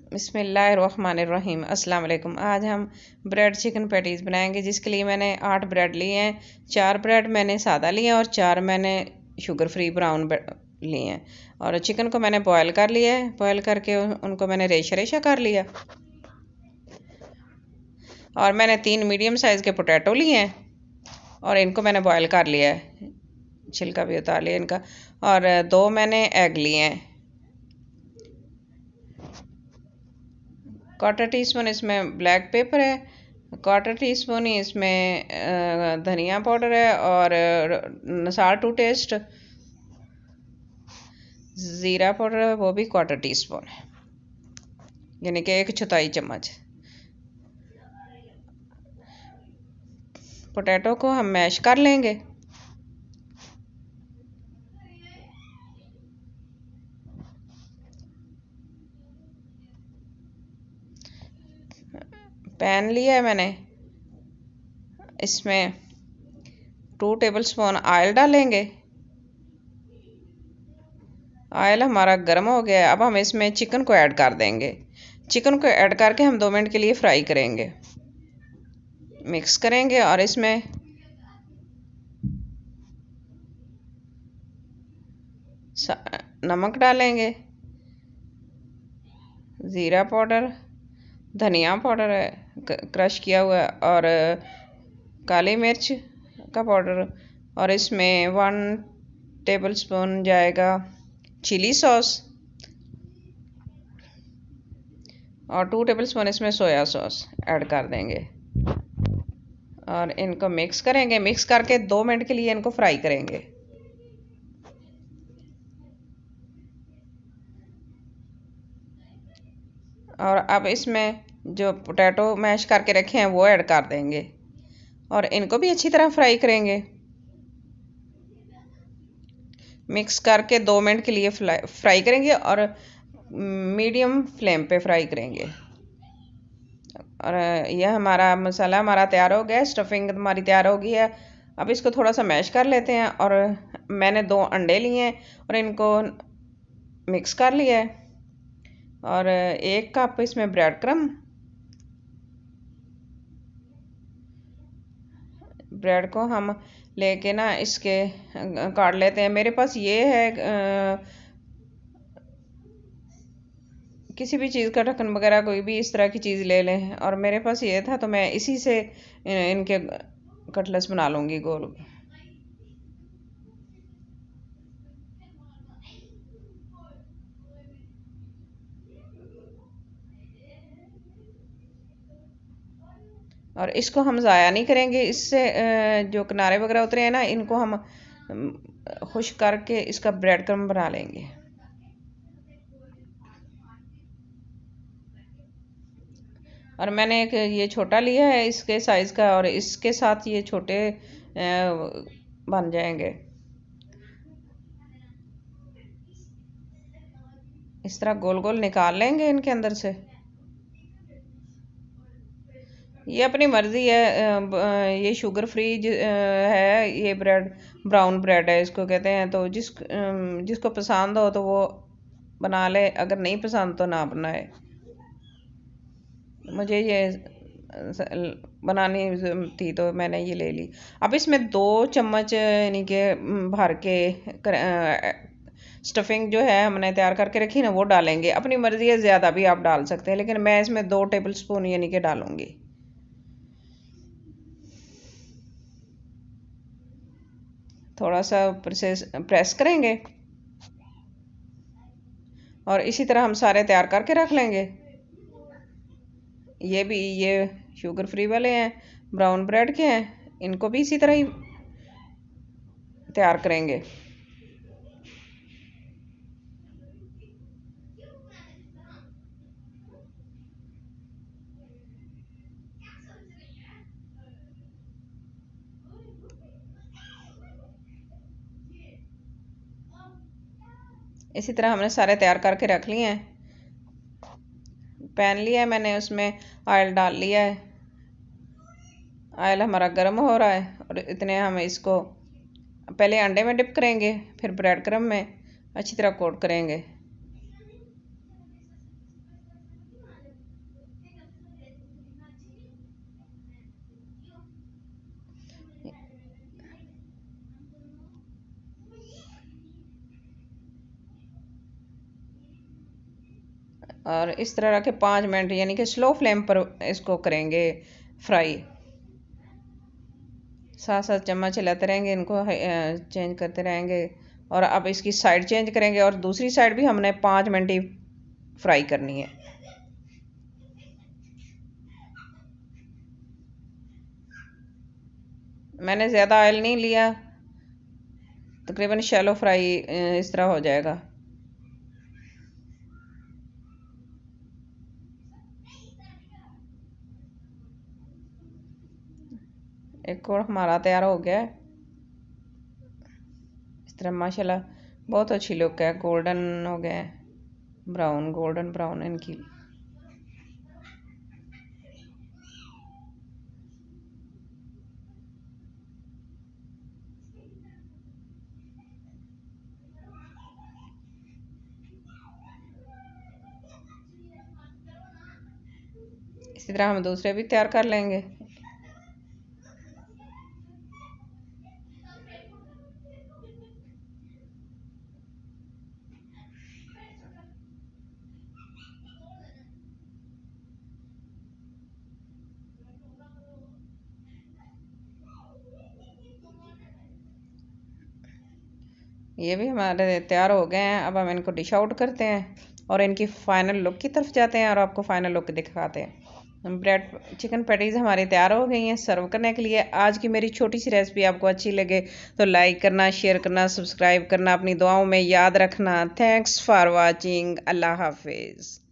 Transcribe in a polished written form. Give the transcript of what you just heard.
बिस्मिल्लाहिर्रहमानिर्रहीम। अस्सलाम वालेकुम। आज हम ब्रेड चिकन पैटीज़ बनाएंगे, जिसके लिए मैंने 8 ब्रेड लिए हैं। 4 ब्रेड मैंने सादा लिए हैं और 4 मैंने शुगर फ्री ब्राउन लिए हैं। और चिकन को मैंने बॉयल कर लिया है। बॉयल करके उनको मैंने रेशा रेशा कर लिया। और मैंने 3 मीडियम साइज़ के पोटैटो लिए हैं और इनको मैंने बॉयल कर लिया है, छिलका भी उतार लिया इनका। और 2 मैंने एग लिए हैं। 1/4 टीस्पून इसमें ब्लैक पेपर है, 1/4 टीस्पून ही इसमें धनिया पाउडर है, और साल्ट टू टेस्ट। ज़ीरा पाउडर है, वो भी 1/4 टीस्पून है, यानी कि 1/4 चम्मच। पोटैटो को हम मैश कर लेंगे। पैन लिया है मैंने, इसमें 2 टेबलस्पून ऑयल डालेंगे। ऑयल हमारा गर्म हो गया है। अब हम इसमें चिकन को ऐड कर देंगे। चिकन को ऐड करके हम 2 मिनट के लिए फ्राई करेंगे, मिक्स करेंगे। और इसमें नमक डालेंगे, ज़ीरा पाउडर, धनिया पाउडर है क्रश किया हुआ, और काली मिर्च का पाउडर। और इसमें 1 टेबलस्पून जाएगा चिली सॉस, और 2 टेबलस्पून इसमें सोया सॉस ऐड कर देंगे। और इनको मिक्स करेंगे। मिक्स करके 2 मिनट के लिए इनको फ्राई करेंगे। और अब इसमें जो पोटैटो मैश करके रखे हैं वो ऐड कर देंगे, और इनको भी अच्छी तरह फ्राई करेंगे। मिक्स करके 2 मिनट के लिए फ्राई करेंगे, और मीडियम फ्लेम पे फ्राई करेंगे। और यह मसाला तैयार हो गया है। स्टफिंग हमारी तैयार हो गई है। अब इसको थोड़ा सा मैश कर लेते हैं। और मैंने 2 अंडे लिए हैं और इनको मिक्स कर लिया है। और 1 कप इसमें ब्रेड क्रम्ब, ब्रेड को हम लेके ना इसके काट लेते हैं। मेरे पास ये है, किसी भी चीज़ का ढक्कन वगैरह कोई भी इस तरह की चीज़ ले लें, और मेरे पास ये था तो मैं इसी से इनके कटलेट्स बना लूँगी गोल। और इसको हम ज़ाया नहीं करेंगे। इससे जो किनारे वगैरह उतरे हैं ना, इनको हम खुश्क करके इसका ब्रेड क्रम्ब बना लेंगे। और मैंने एक ये छोटा लिया है इसके साइज़ का, और इसके साथ ये छोटे बन जाएंगे। इस तरह गोल गोल निकाल लेंगे इनके अंदर से। ये अपनी मर्ज़ी है। ये शुगर फ्री है। ये ब्रेड ब्राउन ब्रेड है, इसको कहते हैं। तो जिसको पसंद हो तो वो बना ले, अगर नहीं पसंद तो ना बनाए। मुझे ये बनानी थी तो मैंने ये ले ली। अब इसमें 2 चम्मच यानी कि भर के स्टफिंग जो है हमने तैयार करके रखी ना, वो डालेंगे। अपनी मर्ज़ी है, ज़्यादा भी आप डाल सकते हैं, लेकिन मैं इसमें 2 टेबल स्पून यानी कि डालूंगी। थोड़ा सा प्रेस करेंगे, और इसी तरह हम सारे तैयार करके रख लेंगे। ये शुगर फ्री वाले हैं, ब्राउन ब्रेड के हैं। इनको भी इसी तरह ही तैयार करेंगे। इसी तरह हमने सारे तैयार करके रख लिए हैं। पैन लिया है मैंने, उसमें ऑयल डाल लिया है। ऑयल हमारा गर्म हो रहा है, और इतने हम इसको पहले अंडे में डिप करेंगे, फिर ब्रेड क्रम्ब में अच्छी तरह कोट करेंगे। और इस तरह के 5 मिनट यानी कि स्लो फ्लेम पर इसको करेंगे फ्राई। साथ साथ चम्मच चलाते रहेंगे, इनको चेंज करते रहेंगे। और अब इसकी साइड चेंज करेंगे और दूसरी साइड भी हमने 5 मिनट ही फ्राई करनी है। मैंने ज़्यादा ऑयल नहीं लिया, तकरीबन शैलो फ्राई इस तरह हो जाएगा। एक और हमारा तैयार हो गया है। इस तरह माशाल्लाह बहुत अच्छी लुक है, गोल्डन हो गए हैं, ब्राउन, गोल्डन ब्राउन इनकी। इसी तरह हम दूसरे भी तैयार कर लेंगे। ये भी हमारे तैयार हो गए हैं। अब हम इनको डिश आउट करते हैं और इनकी फाइनल लुक की तरफ जाते हैं और आपको फाइनल लुक दिखाते हैं। ब्रेड चिकन पैटीज़ हमारी तैयार हो गई हैं सर्व करने के लिए। आज की मेरी छोटी सी रेसिपी आपको अच्छी लगे तो लाइक करना, शेयर करना, सब्सक्राइब करना, अपनी दुआओं में याद रखना। Thanks for watching. अल्लाह हाफिज़।